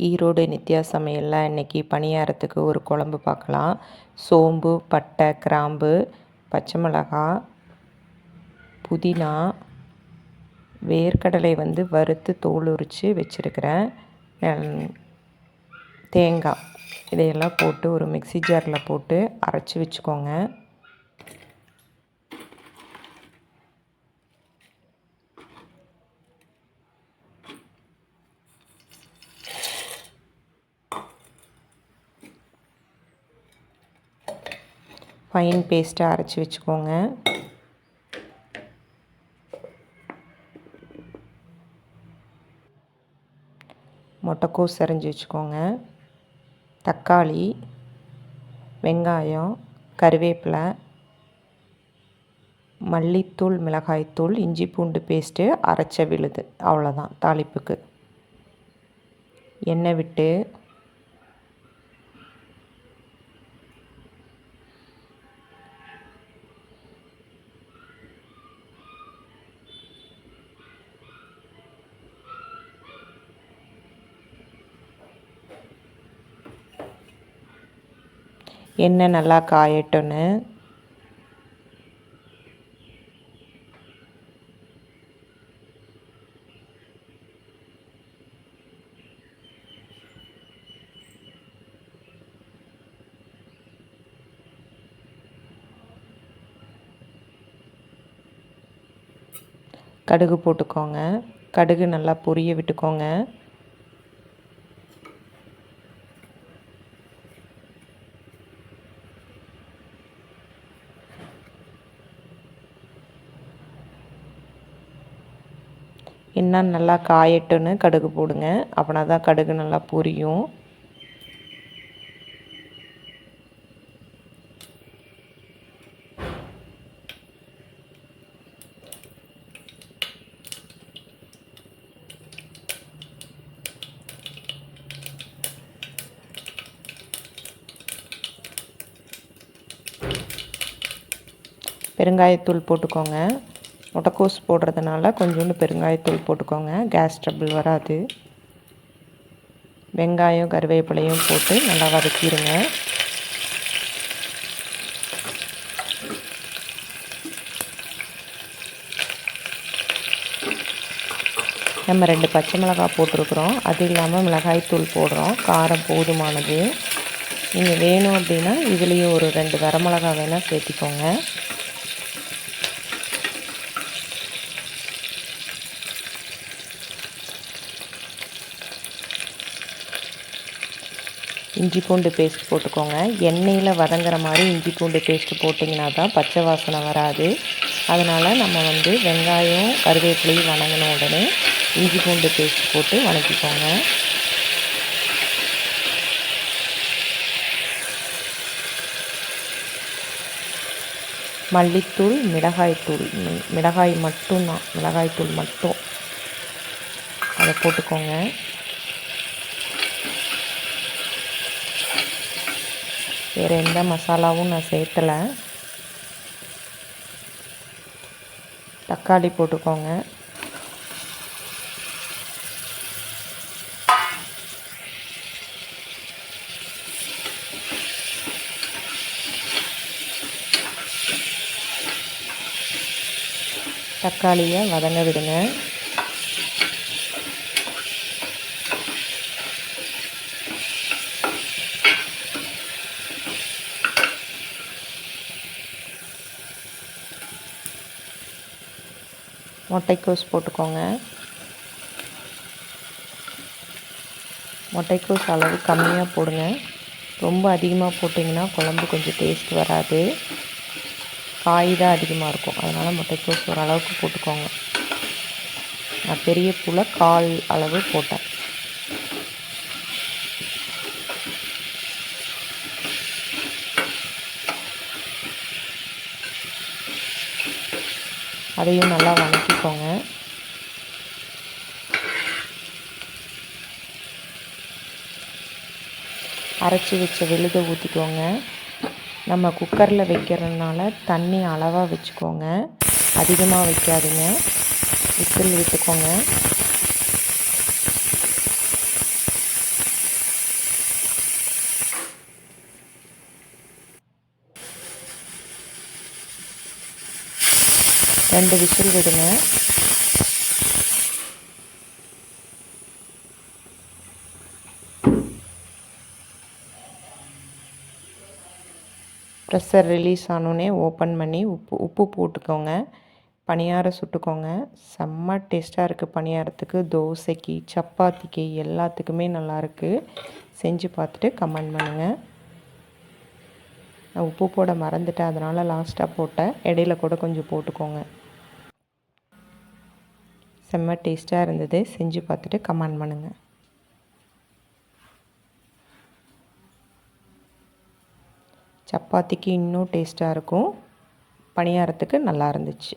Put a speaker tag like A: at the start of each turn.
A: ஈரோடு நித்யா சமையலில் இன்றைக்கி பணியாரத்துக்கு ஒரு குழம்பு பார்க்கலாம். சோம்பு, பட்டை, கிராம்பு, பச்சை மிளகாய், புதினா, வேர்க்கடலை வறுத்து தோல் உரித்து வச்சுருக்கிறேன். தேங்காய் இதையெல்லாம் போட்டு ஒரு மிக்ஸி ஜாரில் போட்டு அரைச்சி வச்சுக்கோங்க. ஃபைன் பேஸ்ட்டாக அரைச்சி வச்சுக்கோங்க. முட்டைக்கோஸ் அரைஞ்சி வச்சுக்கோங்க. தக்காளி, வெங்காயம், கருவேப்பிலை, மல்லித்தூள், மிளகாய்த்தூள், இஞ்சி பூண்டு பேஸ்ட்டு அரைச்ச விழுது. அவ்வளோதான் தாளிப்புக்கு. எண்ணெய் விட்டு எண்ணெய் நல்லா காயட்டுன்னு கடுகு போட்டுக்கோங்க. கடுகு நல்லா பொரிய விட்டுக்கோங்க. எண்ணெய் நல்லா காயட்டுன்னு கடுகு போடுங்க. அப்படின்னா தான் கடுகு நல்லா பொரியும். பெருங்காயத்தூள் போட்டுக்கோங்க. முட்டைக்கோஸ் போடுறதுனால கொஞ்சோண்டு பெருங்காயத்தூள் போட்டுக்கோங்க. கேஸ் ட்ரபிள் வராது. வெங்காயம், கருவேப்பிலையும் போட்டு நல்லா வதக்கிடுங்க. நம்ம 2 பச்சை மிளகாய் போட்டிருக்கிறோம். அது இல்லாமல் மிளகாய்த்தூள் போடுறோம். காரம் போதுமானது. நீங்கள் வேணும் அப்படின்னா இதுலேயும் ஒரு 2 வரமிளகாய் வேணால் சேர்த்திக்கோங்க. இஞ்சி பூண்டு பேஸ்ட் போட்டுக்கோங்க. எண்ணெயில் வதங்குற மாதிரி இஞ்சி பூண்டு பேஸ்ட்டு போட்டிங்கன்னா தான் பச்சை வாசனை வராது. அதனால் நம்ம வெங்காயம், கருவேப்பிலையும் வதங்கின உடனே இஞ்சி பூண்டு பேஸ்ட் போட்டு வதக்கிக்கோங்க. மல்லித்தூள், மிளகாய்த்தூள், மிளகாய் மட்டும்தான், மிளகாய்த்தூள் மட்டும் அதை போட்டுக்கோங்க. வேறு எந்த மசாலாவும் நான் சேர்த்தலை. தக்காளி போட்டுக்கோங்க. தக்காளியை வதங்க விடுங்க. முட்டைக்கோஸ் போட்டுக்கோங்க. முட்டைக்கோஸ் அளவு கம்மியாக போடுங்க. ரொம்ப அதிகமாக போட்டிங்கன்னா குழம்பு கொஞ்சம் டேஸ்ட் வராது. காய் தான் அதிகமாக இருக்கும். அதனால் முட்டைக்கோஸ் ஓரளவுக்கு போட்டுக்கோங்க. நான் பெரிய பூவில் 1/4 அளவு போட்டேன். அதையும் நல்லா வதக்கிக்கோங்க. அரைச்சி வச்ச விழுதை ஊற்றிக்கோங்க. நம்ம குக்கரில் வைக்கிறதுனால தண்ணி அளவாக வச்சுக்கோங்க. அதிகமாக வைக்காதீங்க. விசில் விட்டுக்கோங்க. 2 விசில் விடுங்க. ப்ரெஷர் ரிலீஸ் ஆனோடனே ஓப்பன் பண்ணி உப்பு போட்டுக்கோங்க. பணியாரம் சுட்டுக்கோங்க. செம்ம டேஸ்ட்டாக இருக்குது. பணியாரத்துக்கு, தோசைக்கு, சப்பாத்திக்கு எல்லாத்துக்குமே நல்லாயிருக்கு. செஞ்சு பார்த்துட்டு கமெண்ட் பண்ணுங்கள். நான் உப்பு போட மறந்துட்டேன், அதனால் லாஸ்ட்டாக போட்டேன். இடையில கூட கொஞ்சம் போட்டுக்கோங்க. செம்ம டேஸ்ட்டாக இருந்தது. செஞ்சு பார்த்துட்டு கமெண்ட் பண்ணுங்கள். சப்பாத்திக்கு இன்னும் டேஸ்ட்டாக இருக்கும். பணியாரத்துக்கு நல்லா இருந்துச்சு.